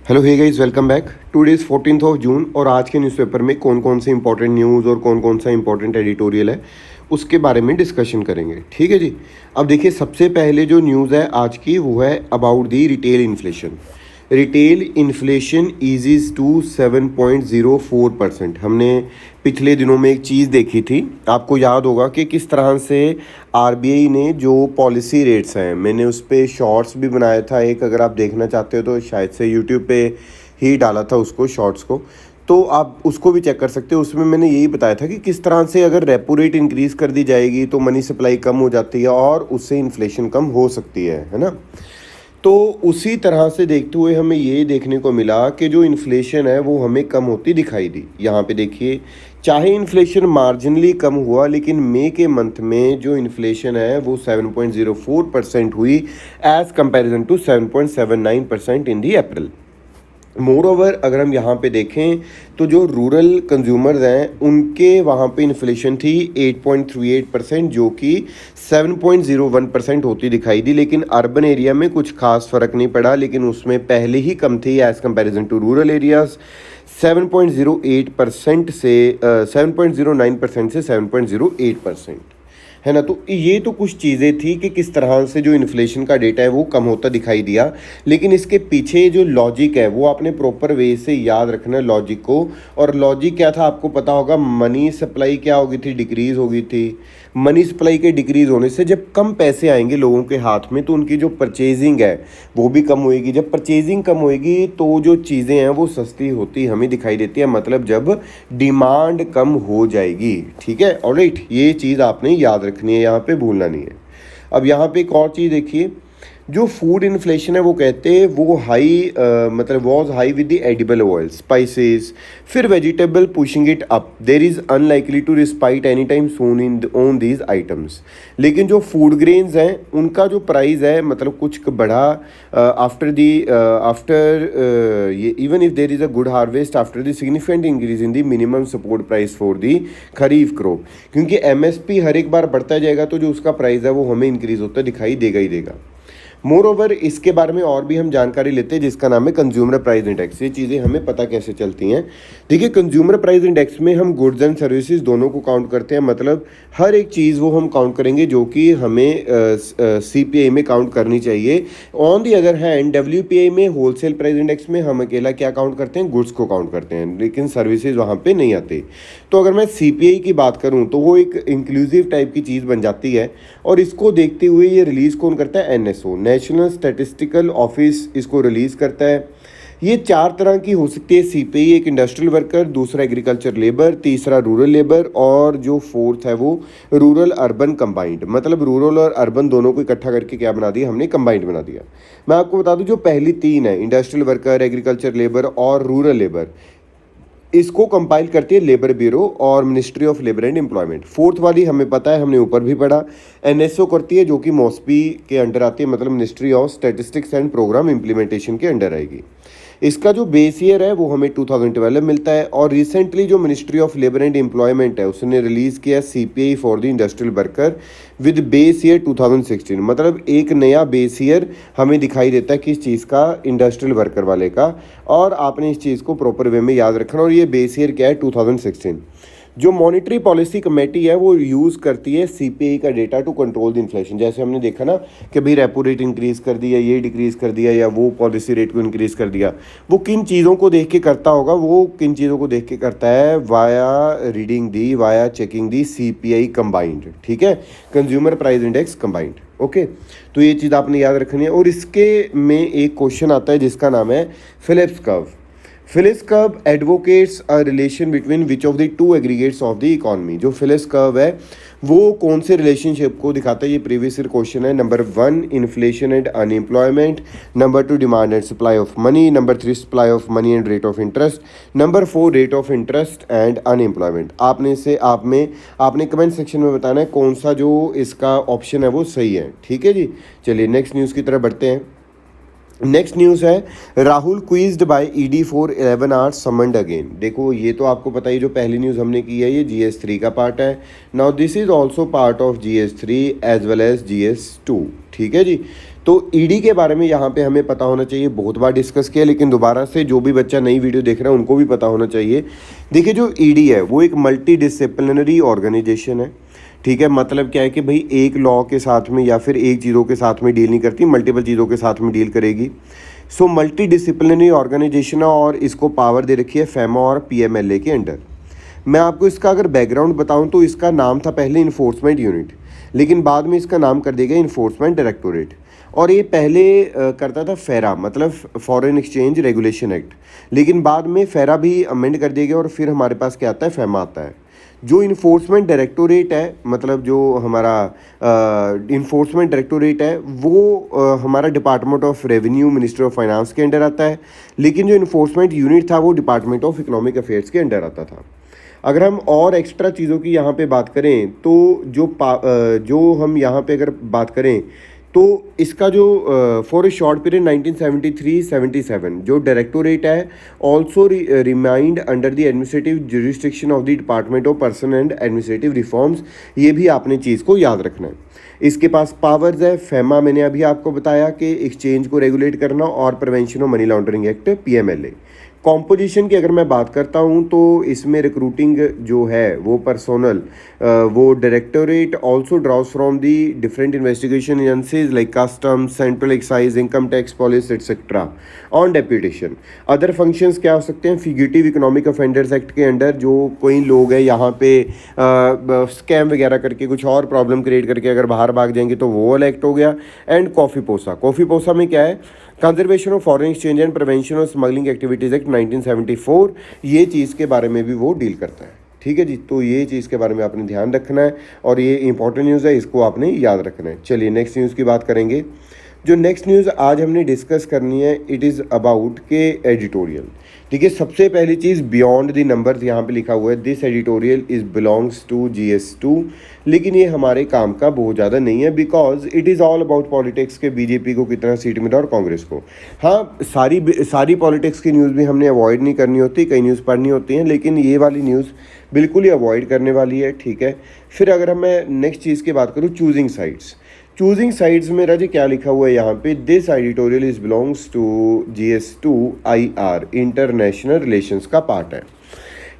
Hello hey guys, welcome back. Today is 14th of June और आज के newspaper में कौन कौन से इंपॉर्टेंट न्यूज़ और कौन कौन सा इंपॉर्टेंट एडिटोरियल है उसके बारे में डिस्कशन करेंगे। ठीक है जी। अब देखिए, सबसे पहले जो न्यूज़ है आज की वो है about the retail inflation. Retail inflation eases to 7.04%। हमने पिछले दिनों में एक चीज़ देखी थी, आपको याद होगा कि किस तरह से आरबीआई ने जो पॉलिसी रेट्स हैं, मैंने उस पर शॉर्ट्स भी बनाया था एक, अगर आप देखना चाहते हो तो शायद से यूट्यूब पे ही डाला था उसको, शॉर्ट्स को, तो आप उसको भी चेक कर सकते हो। उसमें मैंने यही बताया था कि किस तरह से अगर रेपो रेट इंक्रीज़ कर दी जाएगी तो मनी सप्लाई कम हो जाती है और उससे इन्फ्लेशन कम हो सकती है ना। तो उसी तरह से देखते हुए हमें ये देखने को मिला कि जो इन्फ्लेशन है वो हमें कम होती दिखाई दी। यहाँ पे देखिए, चाहे इन्फ्लेशन मार्जिनली कम हुआ लेकिन मई के मंथ में जो इन्फ्लेशन है वो 7.04% हुई as comparison to 7.79% in the April. मोर ओवर अगर हम यहाँ पे देखें तो जो रूरल कंज्यूमर्स हैं उनके वहाँ पे इन्फ्लेशन थी 8.38%, जो कि 7.01% होती दिखाई दी। लेकिन अर्बन एरिया में कुछ खास फ़र्क नहीं पड़ा, लेकिन उसमें पहले ही कम थी as comparison to rural areas. 7.08% से 7.09% से 7.08%, है ना। तो ये तो कुछ चीज़ें थी कि किस तरह से जो इन्फ्लेशन का डेटा है वो कम होता दिखाई दिया, लेकिन इसके पीछे जो लॉजिक है वो आपने प्रॉपर वे से याद रखना है लॉजिक को। और लॉजिक क्या था आपको पता होगा, मनी सप्लाई क्या हो गई थी, डिक्रीज़ हो गई थी। मनी सप्लाई के डिक्रीज़ होने से जब कम पैसे आएंगे लोगों के हाथ में तो उनकी जो परचेजिंग है वो भी कम होएगी। जब परचेजिंग कम होएगी तो जो चीज़ें हैं वो सस्ती होती हमें दिखाई देती है, मतलब जब डिमांड कम हो जाएगी। ठीक है, ऑलराइट, ये चीज़ आपने याद रखनी है, यहाँ पे भूलना नहीं है। अब यहाँ पे एक और चीज़ देखिए, जो फूड इन्फ्लेशन है वो कहते हैं वो हाई मतलब was high with the edible oil, spices, फिर vegetable pushing it up, there is unlikely to respite any time soon in on these items. लेकिन जो फूड ग्रेन्स हैं उनका जो प्राइस है मतलब कुछ बढ़ा आफ्टर ये even if there is a good harvest after the significant increase in the minimum support price for the kharif crop, क्योंकि एमएसपी हर एक बार बढ़ता जाएगा तो जो उसका प्राइस है वो हमें इंक्रीज होता दिखाई देगा ही देगा। मोर ओवर इसके बारे में और भी हम जानकारी लेते हैं जिसका नाम है कंज्यूमर प्राइस इंडेक्स। ये चीज़ें हमें पता कैसे चलती हैं। देखिए, कंज्यूमर प्राइस इंडेक्स में हम गुड्स एंड सर्विसेज दोनों को काउंट करते हैं, मतलब हर एक चीज़ वो हम काउंट करेंगे जो कि हमें सीपीआई में काउंट करनी चाहिए। On the other hand WPI में होलसेल प्राइस इंडेक्स में हम अकेला क्या काउंट करते हैं, गुड्स को काउंट करते हैं, लेकिन सर्विसेज वहाँ पर नहीं आते। तो अगर मैं सीपीआई की बात करूँ तो वो एक इंक्लूसिव टाइप की चीज़ बन जाती है और इसको देखते हुए ये रिलीज़ कौन करता है, एनएसओ, नेशनल स्टैटिस्टिकल ऑफिस इसको रिलीज़ करता है। ये चार तरह की हो सकती है सीपीआई, एक इंडस्ट्रियल वर्कर, दूसरा एग्रीकल्चर लेबर, तीसरा रूरल लेबर और जो फोर्थ है वो रूरल अर्बन कंबाइंड। मतलब रूरल और अर्बन दोनों को इकट्ठा करके क्या बना दिया हमने, कंबाइंड बना दिया। मैं आपको बता दूं जो पहली तीन है, इंडस्ट्रियल वर्कर, एग्रीकल्चर लेबर और रूरल लेबर, इसको कंपाइल करती है लेबर ब्यूरो और ministry of labour and employment. Fourth वाली हमें पता है, हमने ऊपर भी पढ़ा, एनएसओ करती है जो कि मॉस्पी के अंडर आती है, मतलब ministry of statistics and programme implementation के अंडर आएगी। इसका जो बेस ईयर है वो हमें 2012 मिलता है और रिसेंटली जो ministry of labour and employment है उसने रिलीज़ किया CPI for the industrial worker with base year 2016। मतलब एक नया बेस ईयर हमें दिखाई देता है किस चीज़ का, इंडस्ट्रियल वर्कर वाले का, और आपने इस चीज़ को प्रॉपर वे में याद रखना। और ये बेस ईयर क्या है, 2016। जो मॉनेटरी पॉलिसी कमेटी है वो यूज़ करती है सीपीआई का data to control the inflation. जैसे हमने देखा ना कि भाई रेपो रेट इंक्रीज़ कर दिया, ये डिक्रीज़ कर दिया या वो पॉलिसी रेट को इंक्रीज़ कर दिया, वो किन चीज़ों को देख के करता होगा, वो किन चीज़ों को देख के करता है, वाया चेकिंग दी सीपीआई कंबाइंड। ठीक है, consumer price index combined. Okay, तो ये चीज़ आपने याद रखनी है। और इसके में एक क्वेश्चन आता है जिसका नाम है Phillips curve. Phillips curve advocates a relation between which of the two aggregates of the economy. जो फिलिप्स कर्व है वो कौन से रिलेशनशिप को दिखाता है, ये प्रीवियस ईयर क्वेश्चन है। Number 1 inflation and unemployment, number 2 demand and supply of money, number 3 supply of money and rate of interest, number 4 rate of interest and unemployment. आपने कमेंट सेक्शन में बताना है कौन सा जो इसका ऑप्शन है वो सही है। ठीक है जी, चलिए नेक्स्ट न्यूज़ की तरफ बढ़ते हैं। नेक्स्ट न्यूज़ है Rahul quizzed by ED for 11 hours summoned again. देखो, ये तो आपको पता ही, जो पहली न्यूज़ हमने की है ये GS3 का पार्ट है। Now this is also part of GS3 as well as GS2। ठीक है जी, तो ईडी के बारे में यहाँ पे हमें पता होना चाहिए, बहुत बार डिस्कस किया, लेकिन दोबारा से जो भी बच्चा नई वीडियो देख रहा है उनको भी पता होना चाहिए। देखिए जो ईडी है वो एक मल्टी डिसिप्लिनरी ऑर्गेनाइजेशन है, ठीक है। मतलब क्या है कि भाई एक लॉ के साथ में या फिर एक चीज़ों के साथ में डील नहीं करती, मल्टीपल चीज़ों के साथ में डील करेगी। सो मल्टी डिसिप्लिनरी ऑर्गेनाइजेशन है और इसको पावर दे रखी है फैमा और पीएमएलए के अंडर। मैं आपको इसका अगर बैकग्राउंड बताऊं तो इसका नाम था पहले इन्फोर्समेंट यूनिट, लेकिन बाद में इसका नाम कर दिया गया इन्फोर्समेंट डायरेक्टोरेट। और ये पहले करता था फेरा, मतलब फॉरेन एक्सचेंज रेगुलेशन एक्ट, लेकिन बाद में फेरा भी अमेंड कर दिया गया और फिर हमारे पास क्या आता है, फैमा आता है। जो इन्फोर्समेंट डायरेक्टोरेट है, मतलब जो हमारा इन्फोर्समेंट डायरेक्टोरेट है वो हमारा department of revenue, ministry of finance के अंडर आता है, लेकिन जो इन्फोर्समेंट यूनिट था वो डिपार्टमेंट ऑफ इकोनॉमिक अफेयर्स के अंडर आता था। अगर हम और एक्स्ट्रा चीज़ों की यहाँ पे बात करें तो जो हम यहाँ पे अगर बात करें तो इसका जो फॉर ए शॉर्ट पीरियड 1973-77 जो डायरेक्टोरेट है also remind under the administrative jurisdiction of the department of person and administrative reforms. ये भी आपने चीज़ को याद रखना है। इसके पास पावर्स है, फेमा मैंने अभी आपको बताया कि एक्सचेंज को रेगुलेट करना, और prevention of money laundering act PMLA. Composition की अगर मैं बात करता हूं तो इसमें रिक्रूटिंग जो है वो पर्सोनल, वो directorate also draws from the different investigation agencies like custom, central excise, income tax, police etcetera on deputation. Other functions क्या हो सकते हैं, फ्यूगिटिव इकोनॉमिक ऑफेंडर्स एक्ट के अंडर जो कोई लोग हैं यहाँ पे स्कैम वगैरह करके कुछ और प्रॉब्लम क्रिएट करके अगर बाहर भाग जाएंगे तो वो वाला एक्ट हो गया। एंड कॉफ़ी पोसा में क्या है, conservation of foreign exchange and prevention of smuggling activities act 1974, ये चीज़ के बारे में भी वो डील करता है। ठीक है जी, तो ये चीज़ के बारे में आपने ध्यान रखना है और ये इंपॉर्टेंट न्यूज़ है, इसको आपने याद रखना है। चलिए नेक्स्ट न्यूज़ की बात करेंगे। जो नेक्स्ट न्यूज़ आज हमने डिस्कस करनी है इट इज़ अबाउट के एडिटोरियल। ठीक है, सबसे पहली चीज़ बियॉन्ड द नंबर्स यहाँ पे लिखा हुआ है, this editorial is belongs to GS2, लेकिन ये हमारे काम का बहुत ज़्यादा नहीं है because it is all about politics के बीजेपी को कितना सीट मिला और कांग्रेस को। हाँ, सारी पॉलिटिक्स की न्यूज़ भी हमने अवॉइड नहीं करनी होती, कई न्यूज़ पढ़नी होती हैं, लेकिन ये वाली न्यूज़ बिल्कुल ही अवॉइड करने वाली है। ठीक है, फिर अगर मैं नेक्स्ट चीज़ की बात करूँ, चूजिंग साइड्स में राजी क्या लिखा हुआ है यहाँ पे, this editorial is belongs to GS2 IR, international relations का पार्ट है।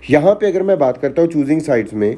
यहाँ पे अगर मैं बात करता हूँ चूजिंग साइड्स में,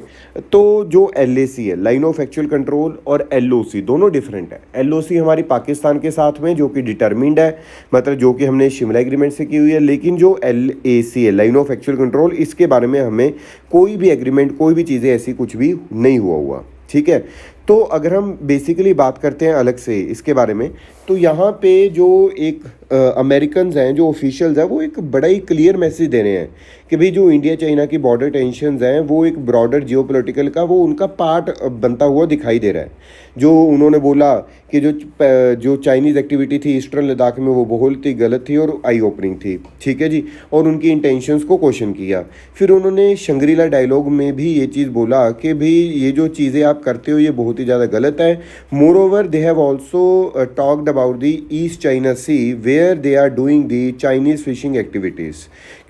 तो जो LAC है, लाइन ऑफ एक्चुअल कंट्रोल, और LOC दोनों डिफरेंट है। LOC हमारी पाकिस्तान के साथ में जो कि डिटर्मिंड है, मतलब जो कि हमने शिमला एग्रीमेंट से की हुई है, लेकिन जो LAC है, लाइन ऑफ एक्चुअल कंट्रोल, इसके बारे में हमें कोई भी एग्रीमेंट, कोई भी चीज़ें ऐसी कुछ भी नहीं हुआ। ठीक है, तो अगर हम बेसिकली बात करते हैं अलग से इसके बारे में, तो यहाँ पे जो एक अमेरिकन्स हैं, जो ऑफिशियल्स हैं, वो एक बड़ा ही क्लियर मैसेज दे रहे हैं कि भाई जो इंडिया चाइना की बॉर्डर टेंशन्स हैं वो एक ब्रॉडर जियोपॉलिटिकल का वो उनका पार्ट बनता हुआ दिखाई दे रहा है। जो उन्होंने बोला कि जो चाइनीज़ एक्टिविटी थी ईस्टर्न लद्दाख में वो बहुत ही गलत थी और आई ओपनिंग थी। ठीक है जी, और उनकी इंटेंशंस को क्वेश्चन किया। फिर उन्होंने शंग्रीला डायलॉग में भी ये चीज़ बोला कि भाई ये जो चीज़ें आप करते हो ये बहुत ही ज़्यादा गलत है। Moreover they have also talked about the East China Sea where they are doing the Chinese fishing activities,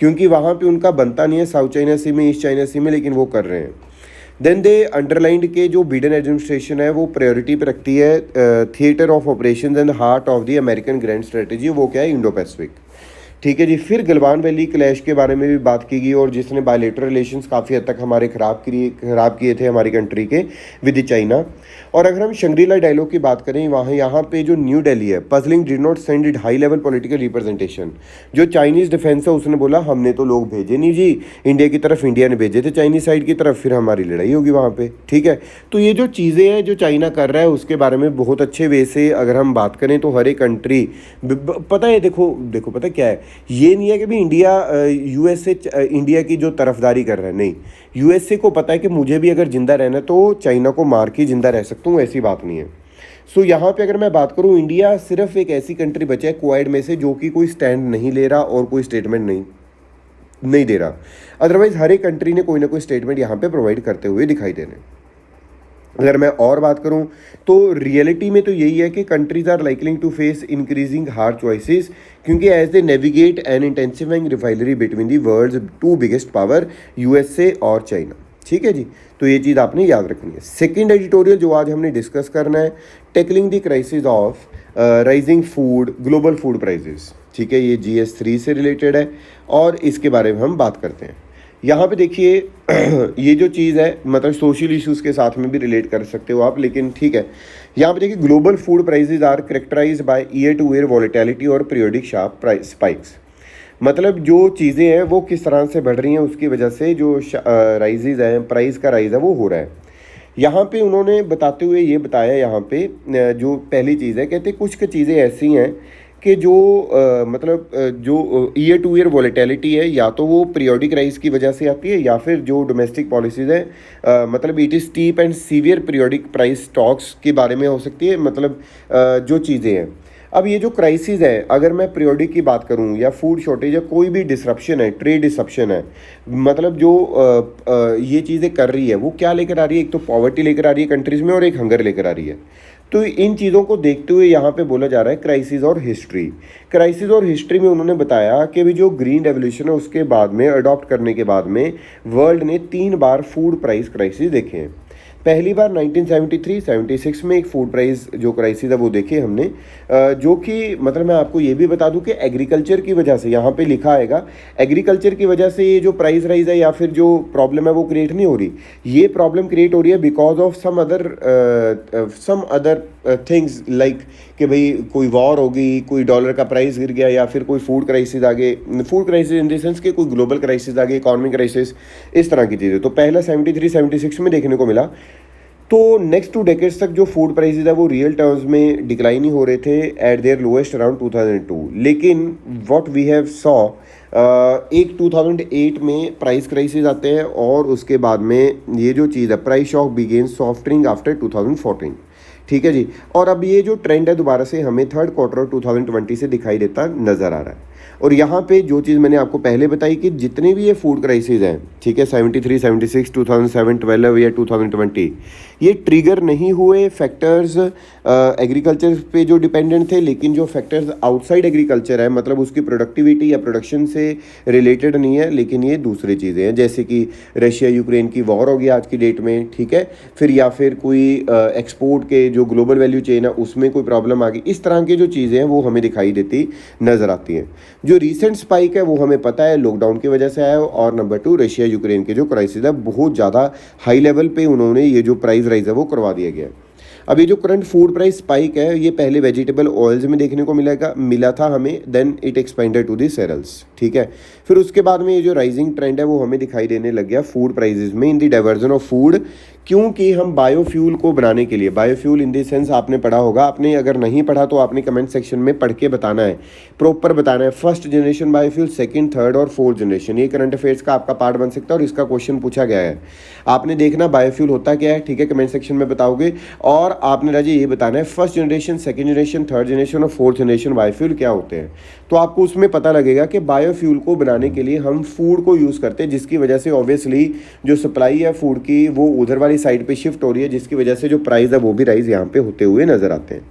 क्योंकि वहाँ पे उनका बनता नहीं है साउथ चाइना सी में, ईस्ट चाइना सी में, लेकिन वो कर रहे हैं। देन दे अंडरलाइंड के जो बिडेन एडमिनिस्ट्रेशन है वो प्रायोरिटी पे रखती है theatre of operations and heart of the American grand strategy, वो क्या है, इंडो पैसिफिक। ठीक है जी, फिर गलवान वैली क्लैश के बारे में भी बात की गई और जिसने बायलेटरल रिलेशंस काफ़ी हद तक हमारे ख़राब किए थे हमारी कंट्री के विद चाइना। और अगर हम शंग्रीला डायलॉग की बात करें, यहाँ पे जो न्यू दिल्ली है, puzzling did not send it high level political representation. जो चाइनीज़ डिफेंस है उसने बोला हमने तो लोग भेजे नहीं जी इंडिया की तरफ, इंडिया ने भेजे थे चाइनीज़ साइड की तरफ, फिर हमारी लड़ाई होगी वहाँ पे। ठीक है, तो ये जो चीज़ें हैं जो चाइना कर रहा है उसके बारे में बहुत अच्छे वे से अगर हम बात करें तो हर एक कंट्री पता है, देखो पता क्या है, ये नहीं है कि भी इंडिया USA इंडिया की जो तरफदारी कर रहा है, नहीं, USA को पता है कि मुझे भी अगर ज़िंदा रहना तो चाइना को मार के ज़िंदा रह सकता हूँ, ऐसी बात नहीं है। सो यहाँ पे अगर मैं बात करूँ, इंडिया सिर्फ एक ऐसी कंट्री बचा है क्वाड में से जो कि कोई स्टैंड नहीं ले रहा और कोई स्टेटमेंट नहीं दे रहा। अदरवाइज़ हर एक कंट्री ने कोई ना कोई स्टेटमेंट यहाँ पे प्रोवाइड करते हुए दिखाई दे रहे हैं। अगर मैं और बात करूं तो रियलिटी में तो यही है कि countries are likely to face increasing hard choices, क्योंकि as they navigate an intensifying rivalry between the world's two biggest power USA और चाइना। ठीक है जी, तो ये चीज़ आपने याद रखनी है। सेकंड एडिटोरियल जो आज हमने डिस्कस करना है, tackling the crisis of rising food global food prices, ठीक है, ये GS3 से रिलेटेड है और इसके बारे में हम बात करते हैं। यहाँ पे देखिए ये जो चीज़ है मतलब सोशल इश्यूज़ के साथ में भी रिलेट कर सकते हो आप, लेकिन ठीक है। यहाँ पे देखिए global food prices are characterise by year to year volatility और पीरियोडिक शार्प प्राइस स्पाइक्स। मतलब जो चीज़ें हैं वो किस तरह से बढ़ रही हैं उसकी वजह से जो राइजेज हैं, प्राइस का राइज है वो हो रहा है। यहाँ पे उन्होंने बताते हुए ये बताया, यहाँ पे जो पहली चीज़ है, कहते कुछ चीज़ें ऐसी हैं कि जो मतलब जो ईयर टू ईयर वॉलेटिलिटी है या तो वो पीरियोडिक राइज की वजह से आती है या फिर जो डोमेस्टिक पॉलिसीज़ है मतलब it is steep and severe periodic price stocks के बारे में हो सकती है। मतलब जो चीज़ें हैं, अब ये जो क्राइसिस है, अगर मैं पीरियोडिक की बात करूं या फूड शॉर्टेज या कोई भी डिसरप्शन है, ट्रेड डिसरप्शन है, मतलब जो ये चीज़ें कर रही है वो क्या लेकर आ रही है, एक तो पॉवर्टी लेकर आ रही है कंट्रीज़ में और एक हंगर लेकर आ रही है। तो इन चीज़ों को देखते हुए यहाँ पे बोला जा रहा है क्राइसिस और हिस्ट्री। क्राइसिस और हिस्ट्री में उन्होंने बताया कि भी जो ग्रीन रेवोल्यूशन है उसके बाद में अडॉप्ट करने के बाद में वर्ल्ड ने 3 बार फूड प्राइस क्राइसिस देखे हैं। पहली बार 1973-76 में एक फूड प्राइस जो क्राइसिस है वो देखे हमने, जो कि मतलब मैं आपको ये भी बता दूं कि एग्रीकल्चर की वजह से, यहाँ पे लिखा आएगा एग्रीकल्चर की वजह से ये जो प्राइस राइज है या फिर जो प्रॉब्लम है वो क्रिएट नहीं हो रही। ये प्रॉब्लम क्रिएट हो रही है because of some other things like कि भाई कोई वॉर हो गई, कोई डॉलर का प्राइस गिर गया या फिर कोई फूड क्राइसिस आ गए, food crisis in the sense कि कोई ग्लोबल क्राइसिस आ गई, इकोनॉमिक क्राइसिस, इस तरह की चीज़ें। तो पहला 73-76 में देखने को मिला। तो नेक्स्ट 2 डेकेड्स तक जो फूड प्राइसेस है वो रियल टर्म्स में डिक्लाइन ही हो रहे थे एट देयर लोएस्ट अराउंड 2002। लेकिन व्हाट वी हैव सॉ एक 2008 में प्राइस क्राइसिस आते हैं और उसके बाद में ये जो चीज़ है price shock begin softening after 2014, ठीक है जी। और अब ये जो ट्रेंड है दोबारा से हमें थर्ड क्वार्टर ऑफ 2020 से दिखाई देता नज़र आ रहा है। और यहाँ पे जो चीज़ मैंने आपको पहले बताई कि जितने भी ये फूड क्राइसिस हैं, ठीक है, 73, 76, 2007, 12 या 2020, ये ट्रिगर नहीं हुए फैक्टर्स एग्रीकल्चर पे जो डिपेंडेंट थे, लेकिन जो फैक्टर्स आउटसाइड एग्रीकल्चर है मतलब उसकी प्रोडक्टिविटी या प्रोडक्शन से रिलेटेड नहीं है, लेकिन ये दूसरी चीज़ें हैं जैसे कि रशिया यूक्रेन की वॉर होगी आज की डेट में, ठीक है, फिर या फिर कोई एक्सपोर्ट के जो ग्लोबल वैल्यू चेन है उसमें कोई प्रॉब्लम आ गई। इस तरह की जो चीज़ें हैं वो हमें दिखाई देती नज़र आती हैं। जो रीसेंट स्पाइक है वो हमें पता है लॉकडाउन की वजह से आया है, और नंबर 2 रशिया यूक्रेन के जो क्राइसिस है बहुत ज़्यादा हाई लेवल पे उन्होंने ये जो प्राइस राइज है वो करवा दिया गया है। अब ये जो करंट फूड प्राइस स्पाइक है ये पहले वेजिटेबल ऑयल्स में देखने को मिला था हमें, then it expanded to the cereals, ठीक है। फिर उसके बाद में ये जो राइजिंग ट्रेंड है वो हमें दिखाई देने लग गया फूड प्राइसेस में इन दी डाइवर्जन ऑफ फूड, क्योंकि हम बायोफ्यूल को बनाने के लिए, बायोफ्यूल इन द सेंस आपने पढ़ा होगा, आपने अगर नहीं पढ़ा तो आपने कमेंट सेक्शन में पढ़ के बताना है, प्रॉपर बताना है। First generation biofuel, second, third और फोर्थ जनरेशन, ये करंट अफेयर्स का आपका पार्ट बन सकता है और इसका क्वेश्चन पूछा गया है। आपने देखना बायोफ्यूल होता क्या है, ठीक है, कमेंट सेक्शन में बताओगे। और आपने राजे ये बताना है first generation, second generation, third generation और फोर्थ जनरेशन बायोफ्यूल क्या होते हैं। तो आपको उसमें पता लगेगा कि बायोफ्यूल को बनाने के लिए हम फूड को यूज़ करते हैं, जिसकी वजह से ऑब्वियसली जो सप्लाई है फूड की वो उधर वाली साइड पे शिफ्ट हो रही है, जिसकी वजह से जो प्राइस है वो भी राइज यहाँ पे होते हुए नजर आते हैं।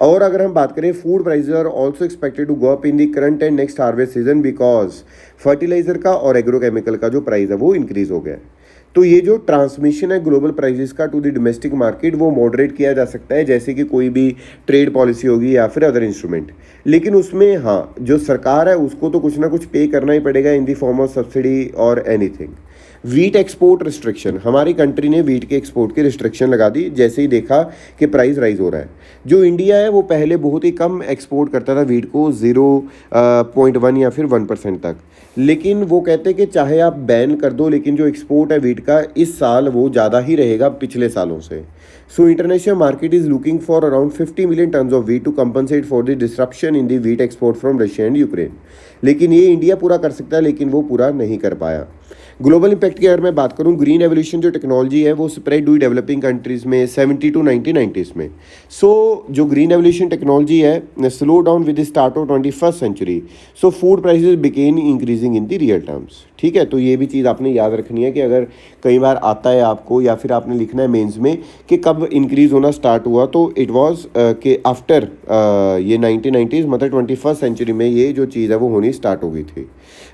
और अगर हम बात करें food prices are also expected to go up in the current and next harvest season because fertiliser का और एग्रोकेमिकल का जो प्राइस है वो इंक्रीज हो गया है। तो ये जो ट्रांसमिशन है ग्लोबल प्राइसेस का टू द डोमेस्टिक मार्केट वो मॉडरेट किया जा सकता है, जैसे कि कोई भी ट्रेड पॉलिसी होगी या फिर अदर इंस्ट्रूमेंट। लेकिन उसमें हाँ, जो सरकार है उसको तो कुछ ना कुछ पे करना ही पड़ेगा इन दी फॉर्म ऑफ सब्सिडी और एनीथिंग। वीट एक्सपोर्ट रिस्ट्रिक्शन, हमारी कंट्री ने वीट के एक्सपोर्ट की रिस्ट्रिक्शन लगा दी जैसे ही देखा कि प्राइस राइज हो रहा है। जो इंडिया है वो पहले बहुत ही कम एक्सपोर्ट करता था वीट को, 0.1 या फिर 1% तक, लेकिन वो कहते हैं कि चाहे आप बैन कर दो लेकिन जो एक्सपोर्ट है वीट का इस साल वो ज़्यादा ही रहेगा पिछले सालों से। So international market is looking for around 50 million tonnes of wheat to compensate for the disruption in the wheat export from Russia and Ukraine. लेकिन ये इंडिया पूरा कर सकता है, लेकिन वो पूरा नहीं कर पाया। ग्लोबल इम्पैक्ट की अगर मैं बात करूं, ग्रीन एवोल्यूशन जो टेक्नोलॉजी है वो स्प्रेड हुई डेवलपिंग कंट्रीज़ में 70 to 1990s में। सो जो ग्रीन एवोल्यूशन टेक्नोलॉजी है slow down with the start of 21st century, so food prices began increasing in the real terms, ठीक है। तो ये भी चीज़ आपने याद रखनी है कि अगर कई बार आता है आपको या फिर आपने लिखना है मेंस में कि कब इंक्रीज़ होना स्टार्ट हुआ, तो इट वाज कि आफ्टर ये 1990s मतलब 21st सेंचुरी में ये जो चीज़ है वो होनी स्टार्ट हो गई थी।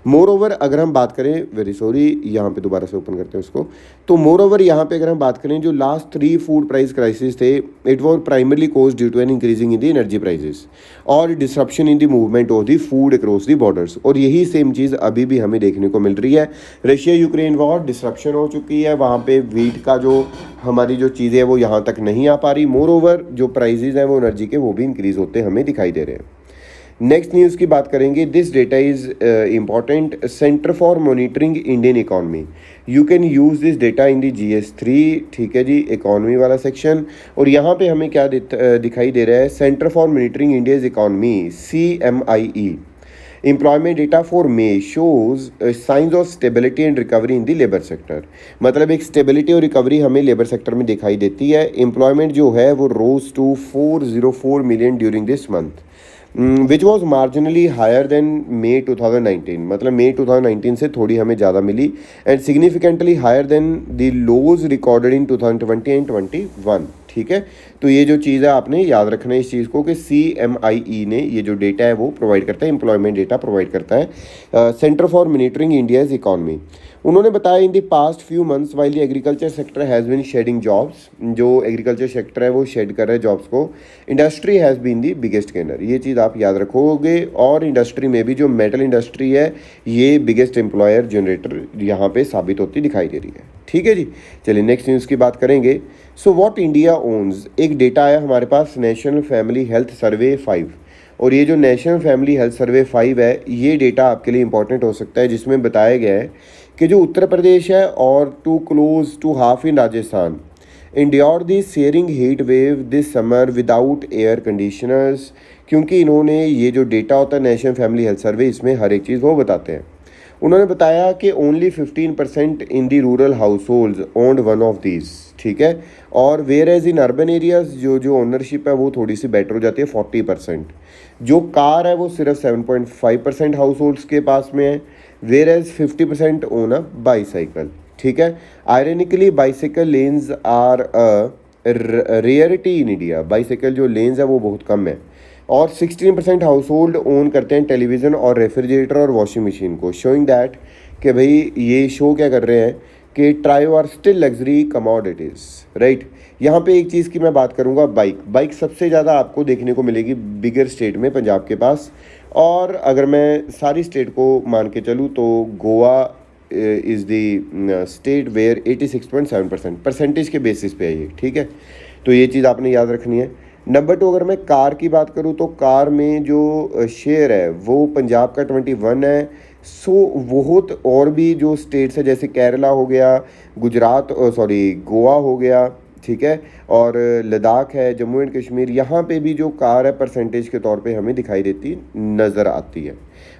मोर ओवर अगर हम बात करें, वेरी सॉरी, यहाँ पे दोबारा से ओपन करते हैं उसको। तो मोर ओवर यहाँ पे अगर हम बात करें जो लास्ट 3 फूड प्राइस क्राइसिस थे, it was primarily cause due to an increasing in the energy prices और disruption in the movement of the food across the borders. और यही सेम चीज़ अभी भी हमें देखने को मिल रही है। रशिया यूक्रेन वॉर डिसरप्शन हो चुकी है, वहाँ पे वीट का जो हमारी जो चीज़ें हैं वो यहाँ तक नहीं आ पा रही। मोर ओवर जो प्राइजेज हैं वो एनर्जी के वो भी इंक्रीज़ होते हमें दिखाई दे रहे हैं। नेक्स्ट न्यूज़ की बात करेंगे। This data is important. Centre for monitoring Indian economy, you can use this data in the GS3, ठीक है जी, इकॉनमी वाला सेक्शन। और यहाँ पे हमें क्या दिखाई दे रहा है, centre for monitoring India's economy CMIE employment data for may shows science of stability and recovery in the labour sector. मतलब एक स्टेबिलिटी और रिकवरी हमें लेबर सेक्टर में दिखाई देती है। एम्प्लॉयमेंट जो है वो rose to 404 million during this month, which was marginally higher than May 2019। मतलब May 2019 से थोड़ी हमें ज़्यादा मिली and significantly higher than the lows recorded in 2020 and 21। ठीक है, तो ये जो चीज़ है आपने याद रखना है इस चीज़ को कि CMIE ने ये जो डेटा है वो प्रोवाइड करता है, एम्प्लॉयमेंट डेटा प्रोवाइड करता है centre for monitoring India's economy. उन्होंने बताया in the past few months while the agriculture sector has been shedding jobs, जो एग्रीकल्चर सेक्टर है वो शेड कर रहा है जॉब्स को, industry has been the biggest gainer. ये चीज़ आप याद रखोगे। और इंडस्ट्री में भी जो मेटल इंडस्ट्री है ये बिगेस्ट एम्प्लॉयर जनरेटर यहाँ पे साबित होती दिखाई दे रही है। ठीक है जी, चलिए नेक्स्ट न्यूज़ की बात करेंगे। सो व्हाट इंडिया ओन्स, एक डेटा आया हमारे पास नेशनल फैमिली हेल्थ सर्वे 5। और ये जो नेशनल फैमिली हेल्थ सर्वे 5 है ये डेटा आपके लिए इंपॉर्टेंट हो सकता है, जिसमें बताया गया है कि जो उत्तर प्रदेश है और to close to half in Rajasthan endure the searing heat wave this summer without air conditioners. क्योंकि इन्होंने ये जो डेटा होता है नेशनल फैमिली हेल्थ सर्वे, इसमें हर एक चीज़ वो बताते हैं। उन्होंने बताया कि only 15% in the rural household owned one of these, ठीक है। और whereas in urban areas जो ओनरशिप है वो थोड़ी सी बेटर हो जाती है 40%। जो कार है वो सिर्फ 7.5% हाउस होल्ड्स के पास में है, whereas 50% own a bicycle. ठीक है, ironically bicycle lanes are a rarity in India. Bicycle जो लेन्स है वो बहुत कम है। और 16% हाउस होल्ड ओन करते हैं टेलीविज़न और रेफ्रिजरेटर और वॉशिंग मशीन को, शोइंग दैट कि भाई ये शो क्या कर रहे हैं कि trio are still luxury commodities, right. यहाँ पे एक चीज़ की मैं बात करूँगा, बाइक सबसे ज़्यादा आपको देखने को मिलेगी बिगर स्टेट में, पंजाब के पास। और अगर मैं सारी स्टेट को मान के चलूँ तो Goa is the state where 86.7% percentage के बेसिस पे है ये। ठीक है, तो ये चीज़ आपने याद रखनी है। नंबर 2, अगर मैं कार की बात करूँ तो कार में जो शेयर है वो पंजाब का 21 है। सो बहुत और भी जो स्टेट्स है जैसे केरला हो गया, गुजरात गोवा हो गया, ठीक है, और लद्दाख है, जम्मू एंड कश्मीर, यहाँ पे भी जो कार है परसेंटेज के तौर पे हमें दिखाई देती नज़र आती है।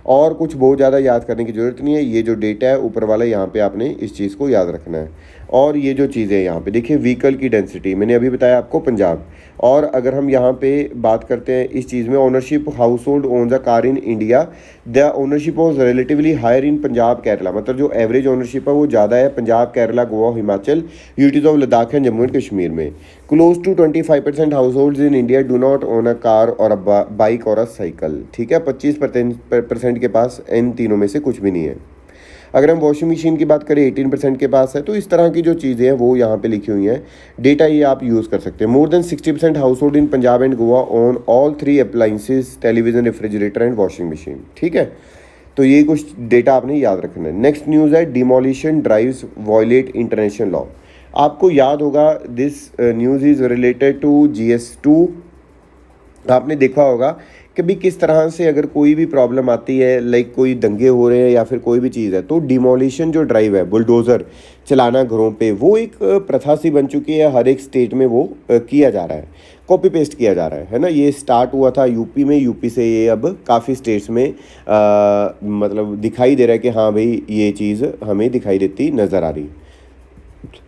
और कुछ बहुत ज़्यादा याद करने की ज़रूरत नहीं है, ये जो डेटा है ऊपर वाला यहाँ पे आपने इस चीज़ को याद रखना है। और ये जो चीज़ें यहाँ पे देखिए, व्हीकल की डेंसिटी मैंने अभी बताया आपको पंजाब। और अगर हम यहाँ पे बात करते हैं इस चीज़ में, ownership household owns a car in India, the ownership was relatively higher in Punjab Kerala. मतलब जो एवरेज ओनरशिप है वो ज़्यादा है Punjab, Kerala, Goa, Himachal, UTs of Ladakh and Jammu and Kashmir में। Close to 25% household in India do not own a car और a bike और अ cycle. ठीक है, 25% के पास इन तीनों में से कुछ भी नहीं है। अगर हम वॉशिंग मशीन की बात करें 18% के पास है। तो इस तरह की जो चीज़ें हैं वो यहाँ पे लिखी हुई हैं, डेटा ये आप यूज़ कर सकते हैं। More than 60% house hold in Punjab and Goa on all 3 appliances, television, refrigerator and washing machine. ठीक है, तो ये कुछ डेटा आपने याद रखना है। नेक्स्ट न्यूज़ है, demolition drives violate international law. आपको याद होगा this news is related to GS2। आपने देखा होगा कि भी किस तरह से अगर कोई भी प्रॉब्लम आती है, लाइक कोई दंगे हो रहे हैं या फिर कोई भी चीज़ है, तो डिमोलिशन जो ड्राइव है, बुलडोज़र चलाना घरों पे, वो एक प्रथा सी बन चुकी है। हर एक स्टेट में वो किया जा रहा है, कॉपी पेस्ट किया जा रहा है ना। ये स्टार्ट हुआ था यूपी में, यूपी से ये अब काफ़ी स्टेट्स में मतलब दिखाई दे रहा है कि हाँ भाई ये चीज़ हमें दिखाई देती नज़र आ रही।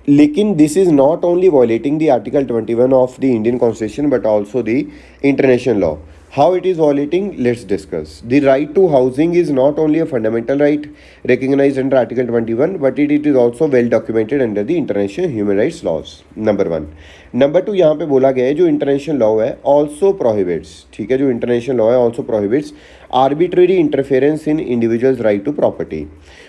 लेकिन this is not only violating the article 21 of the Indian constitution but also the international law. How it is violating? Let's discuss. The right to housing is not only a fundamental right recognized under Article 21, but it is also well documented under the international human rights laws. Number 1. Number 2, यहाँ पे बोला गया है जो international law है also prohibits, ठीक है, जो इंटरनेशनल लॉ है also prohibits arbitrary interference in individuals' right to property.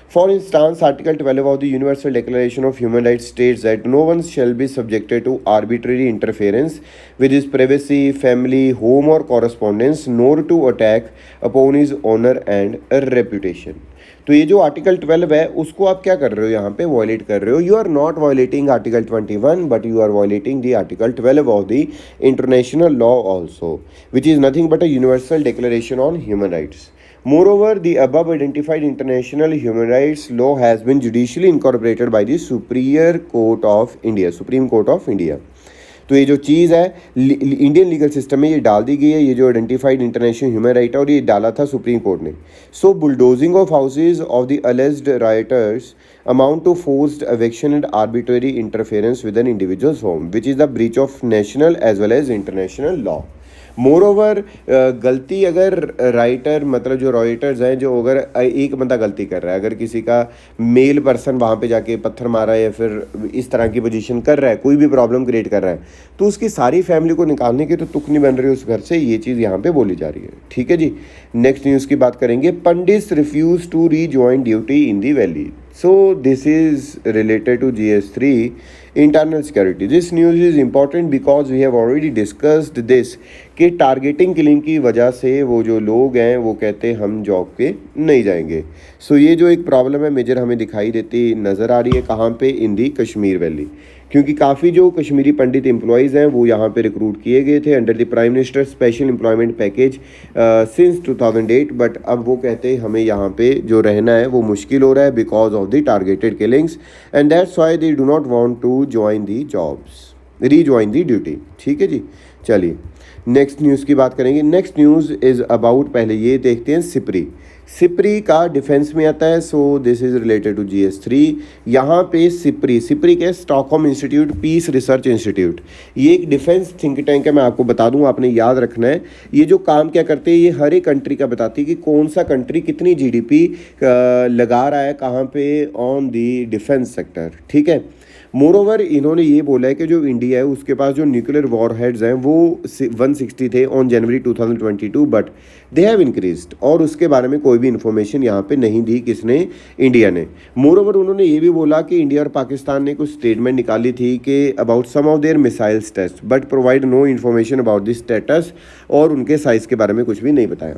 For instance, Article 12 of the Universal Declaration of Human Rights states that no one shall be subjected to arbitrary interference with his privacy, family, home, or correspondence, nor to attack upon his honor and reputation. तो ये जो article 12 है उसको आप क्या कर रहे हो, यहाँ पे वॉयलेट कर रहे हो. You are not violating article 21 but you are violating the article 12 of the international law also, which is nothing but a universal declaration on human rights. Moreover, the above identified international human rights law has been judicially incorporated by the Supreme Court of India. तो ये जो चीज़ है Indian legal system में ये डाल दी गई है, ये जो आइडेंटिफाइड इंटरनेशनल ह्यूमन राइट है, और ये डाला था सुप्रीम कोर्ट ने. So bulldozing of houses of the alleged rioters amount to forced eviction and arbitrary interference with an individual's home, which is the breach of national as well as international law. More over गलती अगर writer मतलब जो writers हैं, जो अगर एक बंदा गलती कर रहा है, अगर किसी का मेल पर्सन वहाँ पे जाके पत्थर मारा है या फिर इस तरह की पोजीशन कर रहा है, कोई भी प्रॉब्लम क्रिएट कर रहा है, तो उसकी सारी फैमिली को निकालने की तो तुक नहीं बन रही उस घर से. ये चीज़ यहाँ पे बोली जा रही है. ठीक है जी. नेक्स्ट न्यूज़ की बात करेंगे. Pandit refuse to rejoin duty in the valley. So this is related to GS3 internal security. This news is important because we have already discussed this कि टारगेटिंग किलिंग की वजह से वो जो लोग हैं वो कहते हैं हम जॉब पे नहीं जाएंगे. सो ये जो एक प्रॉब्लम है मेजर हमें दिखाई देती नज़र आ रही है कहाँ पे, इन दी कश्मीर वैली, क्योंकि काफ़ी जो कश्मीरी पंडित एम्प्लॉयज़ हैं वो यहाँ पे रिक्रूट किए गए थे under the prime minister special employment package since 2008. But अब वो कहते हैं हमें यहाँ पे जो रहना है वो मुश्किल हो रहा है because of the targeted killings, and that's why they do not want to join the jobs, rejoin the duty. ठीक है जी. चलिए नेक्स्ट न्यूज़ की बात करेंगे. नेक्स्ट न्यूज़ इज़ अबाउट, पहले ये देखते हैं सिप्री. सिप्री का डिफेंस में आता है. So this is related to GS3. यहाँ पे सिप्री के Stockholm institute peace research institute, ये एक डिफेंस थिंक टैंक है. मैं आपको बता दूँ, आपने याद रखना है. ये जो काम क्या करते हैं, ये हर एक कंट्री का बताती है कि कौन सा कंट्री कितनी GDP लगा रहा है कहाँ पे ऑन दी डिफेंस सेक्टर. ठीक है. मोरओवर इन्होंने ये बोला है कि जो इंडिया है उसके पास जो न्यूक्लियर वॉरहेड्स हैं वो 160 थे on January 2022, but they have increased, और उसके बारे में कोई भी इन्फॉर्मेशन यहाँ पे नहीं दी किसने, इंडिया ने. मोरओवर उन्होंने ये भी बोला कि इंडिया और पाकिस्तान ने कुछ स्टेटमेंट निकाली थी कि about some of their missiles test, but provide no information about this status, और उनके साइज़ के बारे में कुछ भी नहीं बताया.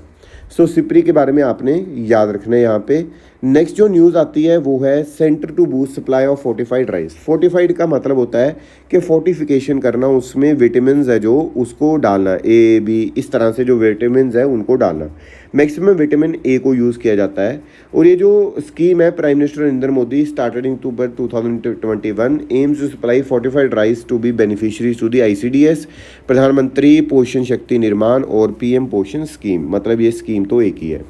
सो सिप्री के बारे में आपने याद रखना है यहाँ पे. नेक्स्ट जो न्यूज़ आती है वो है centre to boost supply of fortified rice. Fortified का मतलब होता है कि फोर्टिफिकेशन करना, उसमें विटामिन है जो उसको डालना, A, B इस तरह से जो विटामिन है उनको डालना. मैक्सिमम विटामिन A को यूज़ किया जाता है. और ये जो स्कीम है prime minister Narendra Modi started in October 2021 aims to supply fortified rice to be beneficiaries to the ICDS, प्रधानमंत्री पोषण शक्ति निर्माण, और PM पोषण स्कीम. मतलब ये स्कीम तो एक ही है.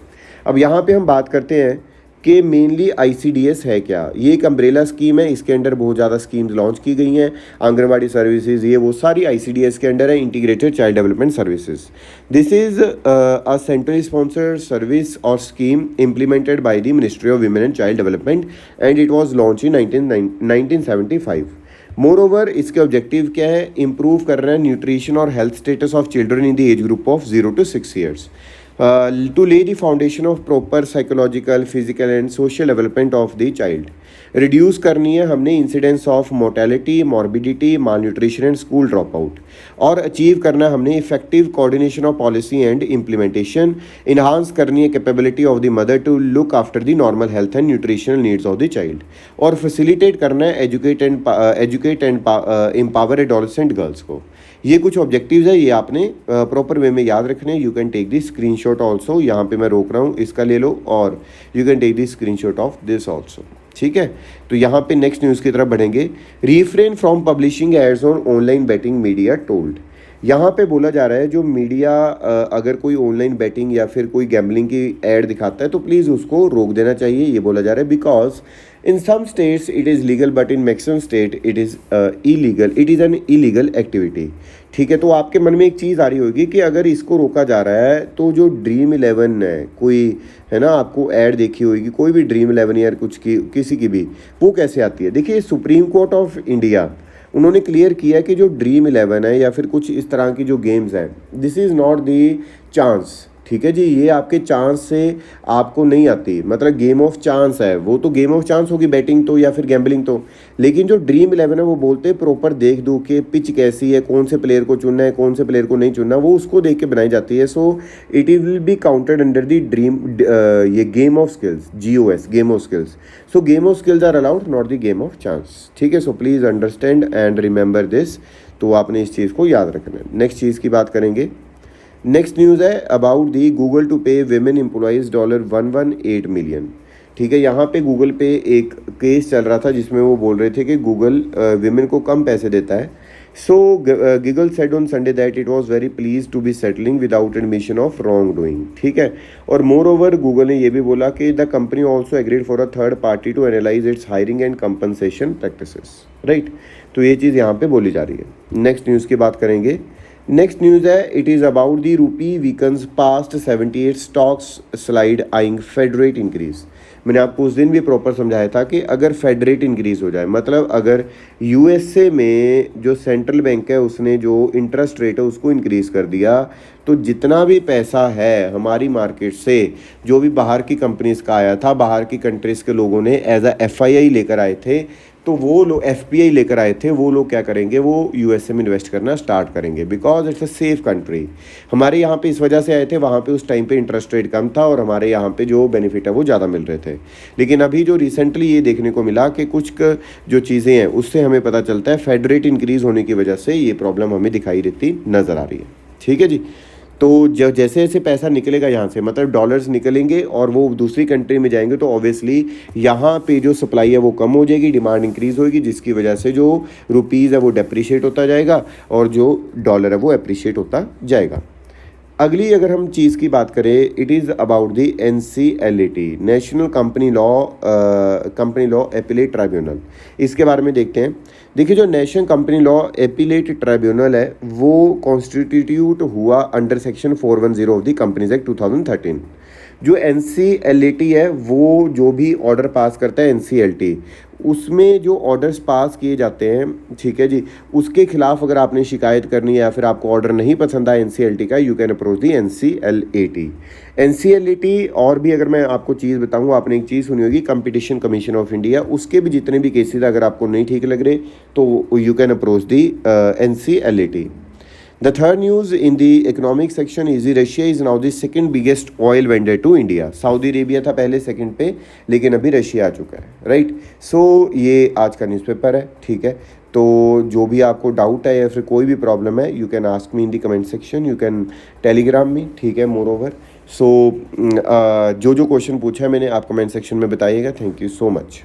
अब यहाँ पे हम बात करते हैं कि मेनली ICDS है क्या. ये एक अम्ब्रेला स्कीम है, इसके अंडर बहुत ज़्यादा स्कीम्स लॉन्च की गई हैं. आंगनवाड़ी सर्विसेज ये वो सारी ICDS के अंडर है, integrated child development services. This is a centrally sponsored service और scheme implemented by the ministry of women and child development, and it was launch in 1975. Moreover इसके ऑब्जेक्टिव क्या है, improve कर रहे हैं nutrition और health status of children in the age group of 0 to 6 years. To lay the foundation of proper psychological, physical and social development of the child. Reduce करनी है हमने incidence of mortality, morbidity, malnutrition and school dropout, और achieve करना है हमने effective coordination of policy and implementation. Enhance करनी है capability of the mother to look after the normal health and nutritional needs of the child, और facilitate करना है educate and empower adolescent girls को. ये कुछ ऑब्जेक्टिव्स है, ये आपने प्रॉपर वे में याद रखने. You can take the screenshot also, यहाँ पे मैं रोक रहा हूँ, इसका ले लो, और you can take the screenshot of this also. ठीक है. तो यहाँ पे नेक्स्ट न्यूज़ की तरफ बढ़ेंगे. Refrain from publishing ads on online betting media told. यहाँ पे बोला जा रहा है जो मीडिया अगर कोई ऑनलाइन बेटिंग या फिर कोई गैम्बलिंग की एड दिखाता है तो प्लीज़ उसको रोक देना चाहिए, ये बोला जा रहा है. Because in some states it is legal but in maximum state it is illegal, it is an illegal activity. ठीक है. तो आपके मन में एक चीज़ आ रही होगी कि अगर इसको रोका जा रहा है तो जो ड्रीम 11 है, कोई है ना, आपको ऐड देखी होगी कोई भी ड्रीम 11 या कुछ की किसी की भी, वो कैसे आती है. देखिए सुप्रीम कोर्ट ऑफ इंडिया उन्होंने क्लियर किया कि जो ड्रीम 11 है या फिर कुछ इस तरह की जो गेम्स हैं, this is not the chance. ठीक है जी, ये आपके चांस से आपको नहीं आती, मतलब गेम ऑफ चांस है वो, तो गेम ऑफ चांस होगी बैटिंग तो या फिर गैम्बलिंग तो। लेकिन जो ड्रीम 11 है वो बोलते हैं प्रॉपर देख दो कि पिच कैसी है, कौन से प्लेयर को चुनना है, कौन से प्लेयर को नहीं चुनना, वो उसको देख के बनाई जाती है। So it will be counted under the dream, ये game of skills, GOS, game of skills. So game of skills are allowed, not the game of chance, ठीक है। So please understand and remember this, तो आपने इस चीज़ को याद रखना है। नेक्स्ट चीज़ की बात करेंगे। नेक्स्ट न्यूज़ है अबाउट दी गूगल टू पे विमेन एम्प्लॉइज $118 मिलियन, ठीक है। यहाँ पे गूगल पे एक केस चल रहा था जिसमें वो बोल रहे थे कि गूगल विमेन को कम पैसे देता है। So Google said on Sunday that it was very pleased to be settling without admission of wrongdoing, ठीक है। और मोर ओवर गूगल ने ये भी बोला कि the company also agreed for a third party to analyse its hiring and compensation practices, right. तो ये चीज़ यहाँ पे बोली जा रही है। नेक्स्ट न्यूज़ की बात करेंगे। नेक्स्ट न्यूज़ है, it is about the rupee weakens past 78 stocks slide eyeing Fed rate increase. मैंने आपको उस दिन भी प्रॉपर समझाया था कि अगर फेड रेट इंक्रीज हो जाए, मतलब अगर USA में जो सेंट्रल बैंक है उसने जो इंटरेस्ट रेट है उसको इंक्रीज़ कर दिया, तो जितना भी पैसा है हमारी मार्केट से, जो भी बाहर की कंपनीज़ का आया था, बाहर की कंट्रीज़ के लोगों ने एज अ FII लेकर आए थे, तो वो लोग FPI लेकर आए थे, वो लोग क्या करेंगे, वो USA में इन्वेस्ट करना स्टार्ट करेंगे, because it's a safe country. हमारे यहाँ पे इस वजह से आए थे, वहाँ पे उस टाइम पे इंटरेस्ट रेट कम था और हमारे यहाँ पे जो बेनिफिट है वो ज़्यादा मिल रहे थे। लेकिन अभी जो रिसेंटली ये देखने को मिला कि कुछ जो चीज़ें हैं उससे हमें पता चलता है फेड रेट इंक्रीज़ होने की वजह से ये प्रॉब्लम हमें दिखाई देती नज़र आ रही है, ठीक है जी। तो जैसे जैसे पैसा निकलेगा यहाँ से, मतलब डॉलर्स निकलेंगे और वो दूसरी कंट्री में जाएंगे, तो ऑब्वियसली यहाँ पे जो सप्लाई है वो कम हो जाएगी, डिमांड इंक्रीज़ होगी, जिसकी वजह से जो रुपीज़ है वो डेप्रिशिएट होता जाएगा और जो डॉलर है वो अप्रिशिएट होता जाएगा। अगली अगर हम चीज़ की बात करें, it is about the NCLAT, national company law appellate tribunal. इसके बारे में देखते हैं। देखिए, जो national company law appellate tribunal है वो कॉन्स्टिट्यूट हुआ under section 410 of the companies act 2013। जो NCLAT है वो जो भी ऑर्डर पास करता है NCLT, उसमें जो ऑर्डर्स पास किए जाते हैं, ठीक है जी, उसके खिलाफ अगर आपने शिकायत करनी है या फिर आपको ऑर्डर नहीं पसंद आया NCLT का, you can approach the NCLAT। NCLAT और भी अगर मैं आपको चीज़ बताऊँ, आपने एक चीज़ सुनी होगी, कंपटीशन कमीशन ऑफ इंडिया, उसके भी जितने भी केसेस अगर आपको नहीं ठीक लग रहे तो you can approach the NCLAT। The third news in the economic section is Russia is now the second biggest oil vendor to India. Saudi Arabia था पहले सेकंड पे, लेकिन अभी रशिया आ चुका है, राइट। सो ये आज का न्यूज़पेपर है, ठीक है। तो जो भी आपको डाउट है या फिर कोई भी प्रॉब्लम है, you can ask me in the comment section, you can Telegram me, ठीक है। मोर ओवर सो जो क्वेश्चन पूछा है मैंने, आप कमेंट सेक्शन में बताइएगा। Thank you so much.